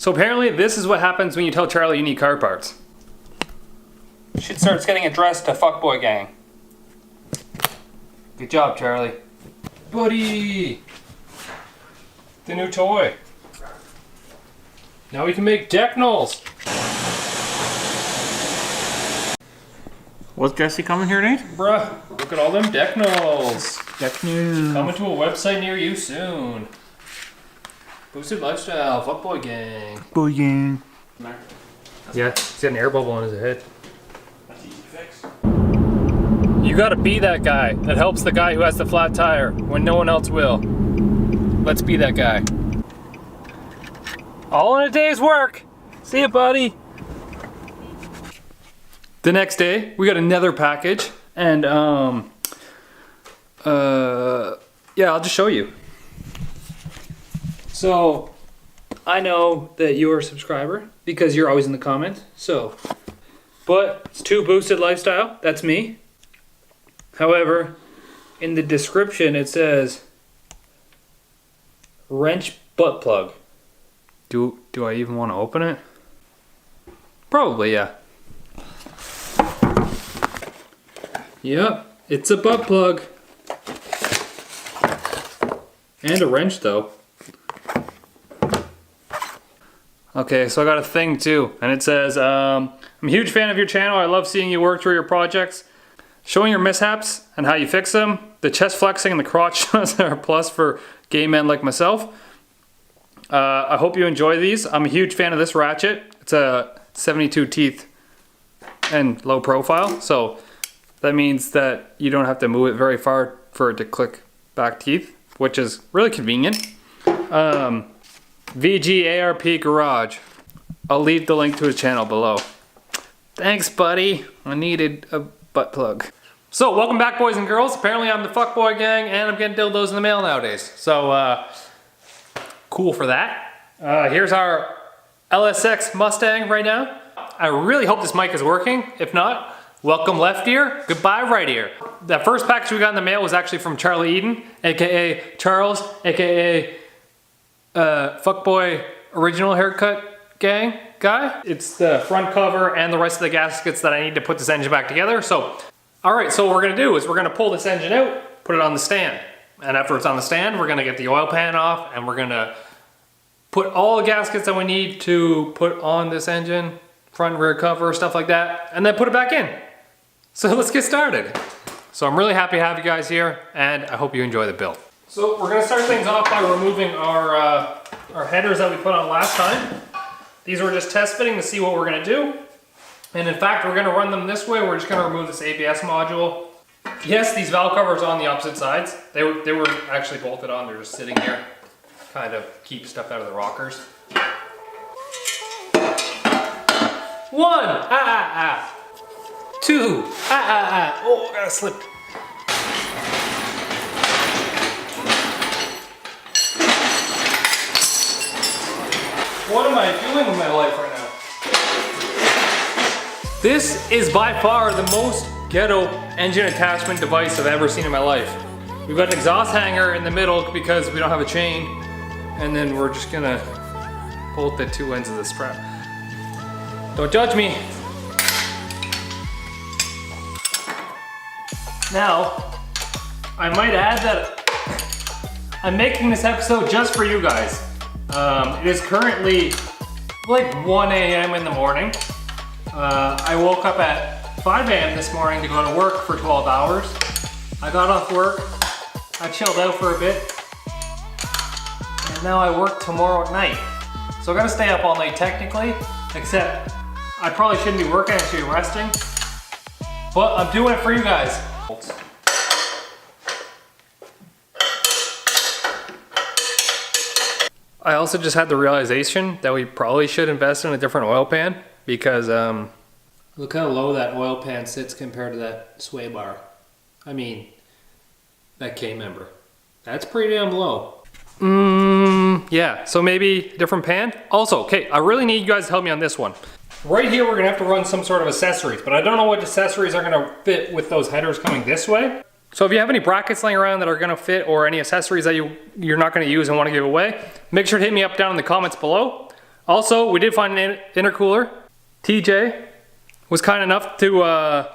So apparently this is what happens when you tell Charlie you need car parts. Shit starts getting addressed to Fuckboy Gang. Good job, Charlie. Buddy! The new toy. Now we can make deck nulls. What's Jesse coming here, Nate? Bruh, look at all them deck nulls. Deck nulls. Coming to a website near you soon. Boosted Lifestyle, Fuckboy Gang. Boy gang. Yeah, he's got an air bubble on his head. That's easy to fix. You gotta be that guy that helps the guy who has the flat tire when no one else will. Let's be that guy. All in a day's work. See ya, buddy. The next day, we got another package, and yeah, I'll just show you. So, I know that you're a subscriber because you're always in the comments. So, but it's 2 Boosted Lifestyle. That's me. However, in the description it says wrench butt plug. Do I even want to open it? Probably, yeah. Yep, it's a butt plug. And a wrench though. Okay, so I got a thing too, and it says, I'm a huge fan of your channel. I love seeing you work through your projects. Showing your mishaps and how you fix them. The chest flexing and the crotch shots are a plus for gay men like myself. I hope you enjoy these. I'm a huge fan of this ratchet. It's a 72 teeth and low profile, so that means that you don't have to move it very far for it to click back teeth, which is really convenient. VGARP Garage. I'll leave the link to his channel below. Thanks, buddy. I needed a butt plug. So, welcome back, boys and girls. Apparently I'm the Fuckboy Gang, and I'm getting dildos in the mail nowadays. So, cool for that. Here's our LSX Mustang right now. I really hope this mic is working. If not, welcome left ear, goodbye right ear. The first package we got in the mail was actually from Charlie Eden, aka Charles, aka Fuckboy Original Haircut Gang guy. It's the front cover and the rest of the gaskets that I need to put this engine back together. So, alright, so what we're gonna do is we're gonna pull this engine out, put it on the stand. And after it's on the stand, we're gonna get the oil pan off and we're gonna put all the gaskets that we need to put on this engine, front, rear cover, stuff like that, and then put it back in. So let's get started. So I'm really happy to have you guys here, and I hope you enjoy the build. So we're gonna start things off by removing our headers that we put on last time. These were just test fitting to see what we're gonna do. And in fact, we're gonna run them this way. We're just gonna remove this ABS module. Yes, these valve covers are on the opposite sides. They were actually bolted on. They're just sitting here, kind of keep stuff out of the rockers. 1, 2, oh, I got slipped. What am I doing with my life right now? This is by far the most ghetto engine attachment device I've ever seen in my life. We've got an exhaust hanger in the middle because we don't have a chain, and then we're just gonna bolt the 2 ends of the strap. Don't judge me. Now, I might add that I'm making this episode just for you guys. It is currently like 1 a.m. in the morning. I woke up at 5 a.m. this morning to go to work for 12 hours. I got off work, I chilled out for a bit, and now I work tomorrow night. So I gotta stay up all night technically, except I probably shouldn't be working, I should be resting. But I'm doing it for you guys. I also just had the realization that we probably should invest in a different oil pan because look how low that oil pan sits compared to that sway bar. I mean, that K-member. That's pretty damn low. Yeah, so maybe different pan. Also, okay, I really need you guys to help me on this one. Right here, we're gonna have to run some sort of accessories, but I don't know what accessories are gonna fit with those headers coming this way. So if you have any brackets laying around that are gonna fit or any accessories that you're not gonna use and wanna give away, make sure to hit me up down in the comments below. Also, we did find an intercooler. TJ was kind enough to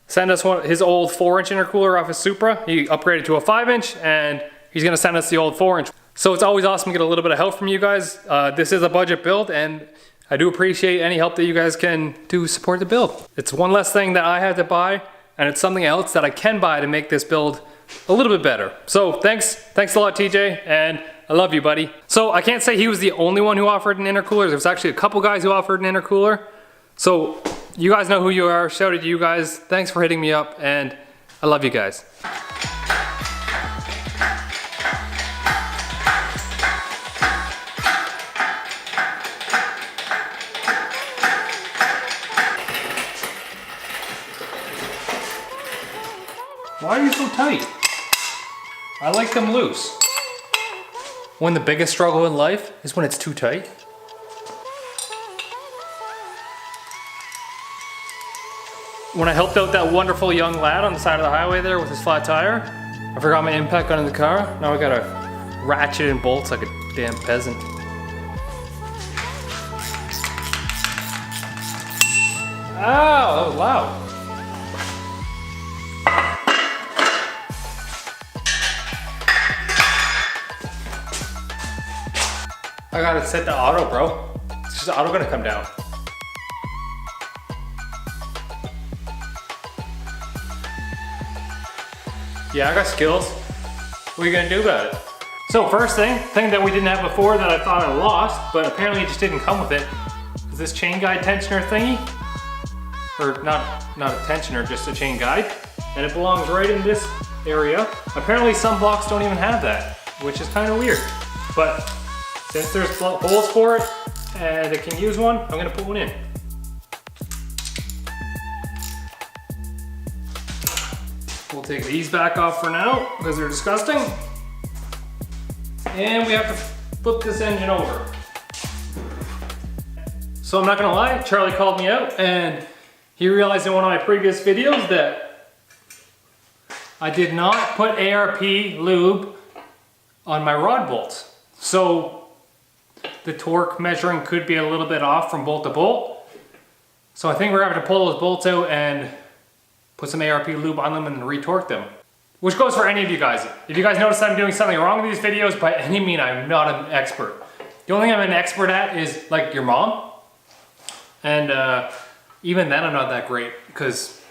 send us his old 4-inch intercooler off his Supra. He upgraded to a 5-inch and he's gonna send us the old 4-inch. So it's always awesome to get a little bit of help from you guys. This is a budget build and I do appreciate any help that you guys can do to support the build. It's one less thing that I had to buy and it's something else that I can buy to make this build a little bit better. So thanks a lot TJ, and I love you, buddy. So I can't say he was the only one who offered an intercooler. There was actually a couple guys who offered an intercooler. So you guys know who you are. Shout out to you guys. Thanks for hitting me up and I love you guys. Why are you so tight? I like them loose. When the biggest struggle in life is when it's too tight. When I helped out that wonderful young lad on the side of the highway there with his flat tire, I forgot my impact gun in the car. Now I gotta ratchet and bolts like a damn peasant. Ow, that was loud. I got it set to auto, bro. It's just auto gonna come down. Yeah, I got skills. What are you gonna do about it? So first thing that we didn't have before that I thought I lost, but apparently it just didn't come with it, is this chain guide tensioner thingy. Or not a tensioner, just a chain guide. And it belongs right in this area. Apparently some blocks don't even have that, which is kind of weird. But since there's holes for it and it can use one, I'm gonna put one in. We'll take these back off for now because they're disgusting. And we have to flip this engine over. So I'm not gonna lie, Charlie called me out and he realized in one of my previous videos that I did not put ARP lube on my rod bolts. So the torque measuring could be a little bit off from bolt to bolt. So I think we're having to pull those bolts out and put some ARP lube on them and then retorque them. Which goes for any of you guys. If you guys notice I'm doing something wrong with these videos, by any means I'm not an expert. The only thing I'm an expert at is like your mom. And even then I'm not that great because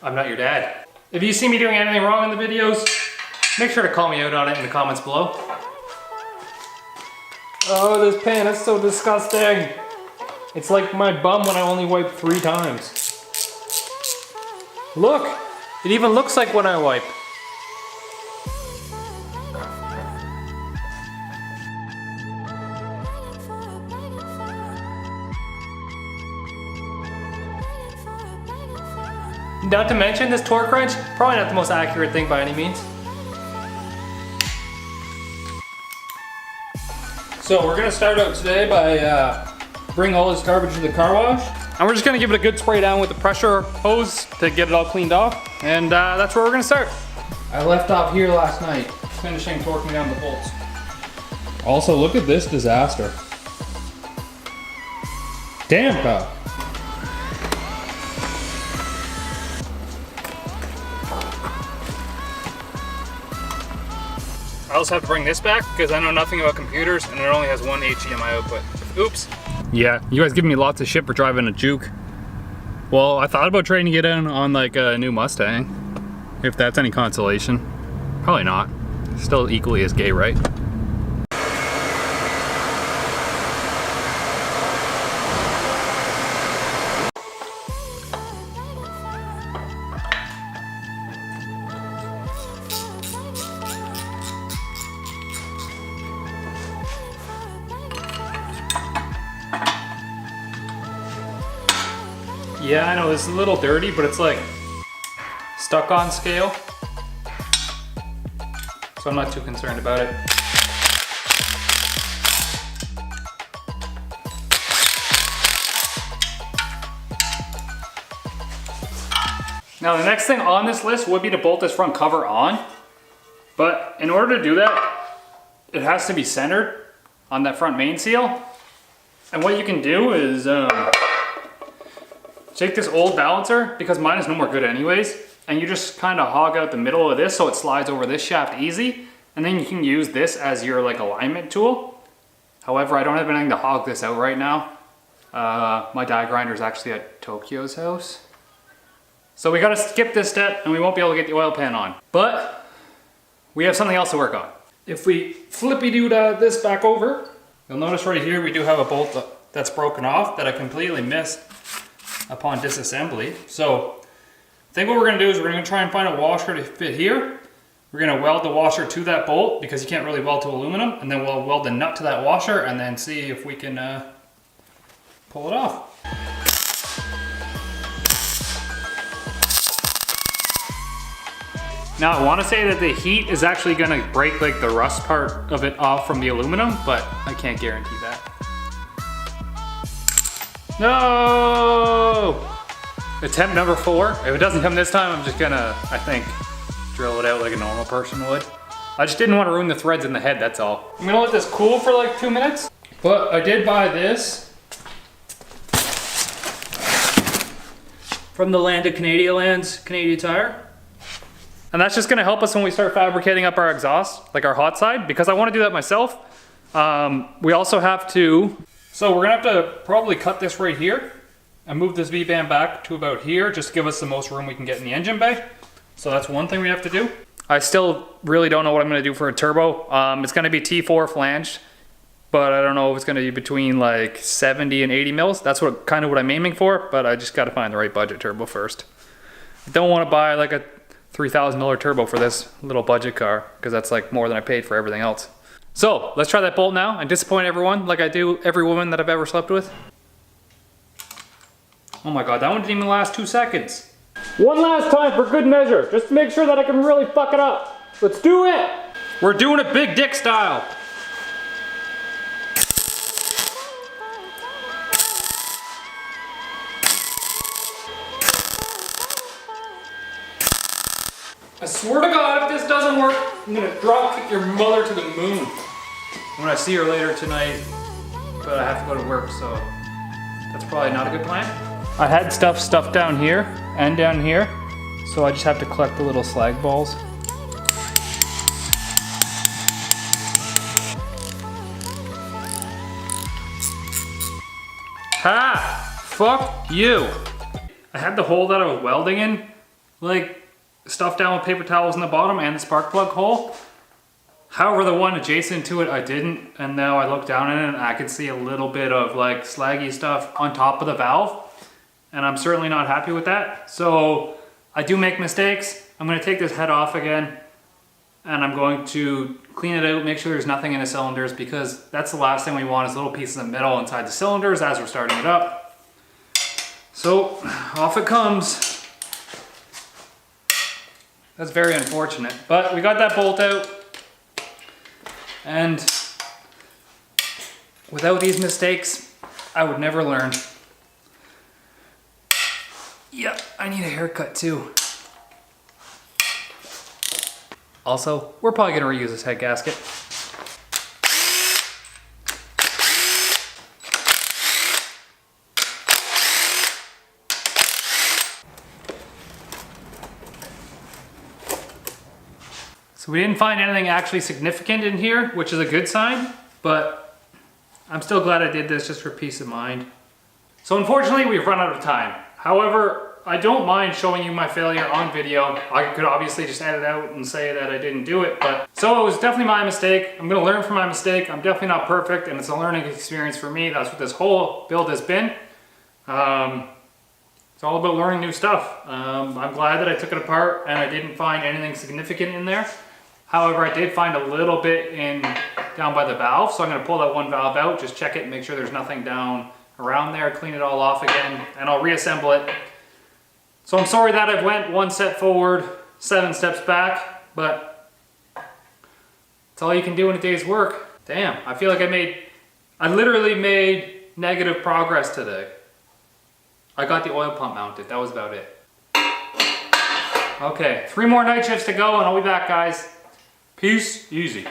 I'm not your dad. If you see me doing anything wrong in the videos, make sure to call me out on it in the comments below. Oh, this pan is so disgusting. It's like my bum when I only wipe 3 times. Look, it even looks like when I wipe. Not to mention this torque wrench, probably not the most accurate thing by any means. So we're gonna start out today by bringing all this garbage to the car wash. And we're just gonna give it a good spray down with the pressure hose to get it all cleaned off. And that's where we're gonna start. I left off here last night, finishing torquing down the bolts. Also, look at this disaster. Damn, pal. I also have to bring this back because I know nothing about computers and it only has one HDMI output. Oops. Yeah, you guys giving me lots of shit for driving a Juke. Well, I thought about trading it in on like a new Mustang, if that's any consolation. Probably not. Still equally as gay, right? Yeah, I know, this is a little dirty, but it's like stuck on scale. So I'm not too concerned about it. Now the next thing on this list would be to bolt this front cover on. But in order to do that, it has to be centered on that front main seal. And what you can do is take this old balancer, because mine is no more good anyways, and you just kind of hog out the middle of this so it slides over this shaft easy, and then you can use this as your like alignment tool. However, I don't have anything to hog this out right now. My die grinder is actually at Tokyo's house. So we gotta skip this step and we won't be able to get the oil pan on. But we have something else to work on. If we flippy-do this back over, you'll notice right here we do have a bolt that's broken off that I completely missed upon disassembly. So I think what we're gonna do is we're gonna try and find a washer to fit here. We're gonna weld the washer to that bolt because you can't really weld to aluminum, and then we'll weld the nut to that washer and then see if we can pull it off. Now I want to say that the heat is actually going to break like the rust part of it off from the aluminum, but I can't guarantee that. No! Attempt number 4. If it doesn't come this time, I'm just gonna, I think, drill it out like a normal person would. I just didn't want to ruin the threads in the head, that's all. I'm gonna let this cool for like 2 minutes, but I did buy this from the Land of Canadian Lands, Canadian Tire. And that's just gonna help us when we start fabricating up our exhaust, like our hot side, because I wanna do that myself. We also have to, so we're gonna have to probably cut this right here and move this V-band back to about here, just to give us the most room we can get in the engine bay. So that's one thing we have to do. I still really don't know what I'm gonna do for a turbo. It's gonna be T4 flanged, but I don't know if it's gonna be between like 70 and 80 mils. That's kind of what I'm aiming for, but I just gotta find the right budget turbo first. I don't wanna buy like a $3,000 turbo for this little budget car, because that's like more than I paid for everything else. So let's try that bolt now and disappoint everyone like I do every woman that I've ever slept with. Oh my god, that one didn't even last 2 seconds. One last time for good measure, just to make sure that I can really fuck it up. Let's do it! We're doing it big dick style. I swear to God, if this doesn't work, I'm gonna drop kick your mother to the moon. I'm gonna see her later tonight, but I have to go to work, so that's probably not a good plan. I had stuff stuffed down here and down here, so I just have to collect the little slag balls. Ha! Fuck you! I had the hole that I was welding in, like, stuffed down with paper towels in the bottom and the spark plug hole. However, the one adjacent to it I didn't, and now I look down in it and I can see a little bit of like slaggy stuff on top of the valve, and I'm certainly not happy with that. So I do make mistakes. I'm going to take this head off again and I'm going to clean it out, make sure there's nothing in the cylinders, because that's the last thing we want is little pieces of metal inside the cylinders as we're starting it up. So off it comes. That's very unfortunate, but we got that bolt out, and without these mistakes, I would never learn. Yep, I need a haircut too. Also, we're probably gonna reuse this head gasket. So we didn't find anything actually significant in here, which is a good sign, but I'm still glad I did this just for peace of mind. So unfortunately, we've run out of time. However, I don't mind showing you my failure on video. I could obviously just edit out and say that I didn't do it, but so it was definitely my mistake. I'm gonna learn from my mistake. I'm definitely not perfect, and it's a learning experience for me. That's what this whole build has been. It's all about learning new stuff. I'm glad that I took it apart and I didn't find anything significant in there. However, I did find a little bit down by the valve, so I'm gonna pull that one valve out, just check it and make sure there's nothing down around there, clean it all off again, and I'll reassemble it. So I'm sorry that I've went 1 step forward, 7 steps back, but it's all you can do in a day's work. Damn, I feel like I literally made negative progress today. I got the oil pump mounted, that was about it. Okay, 3 more night shifts to go and I'll be back, guys. Peace, easy.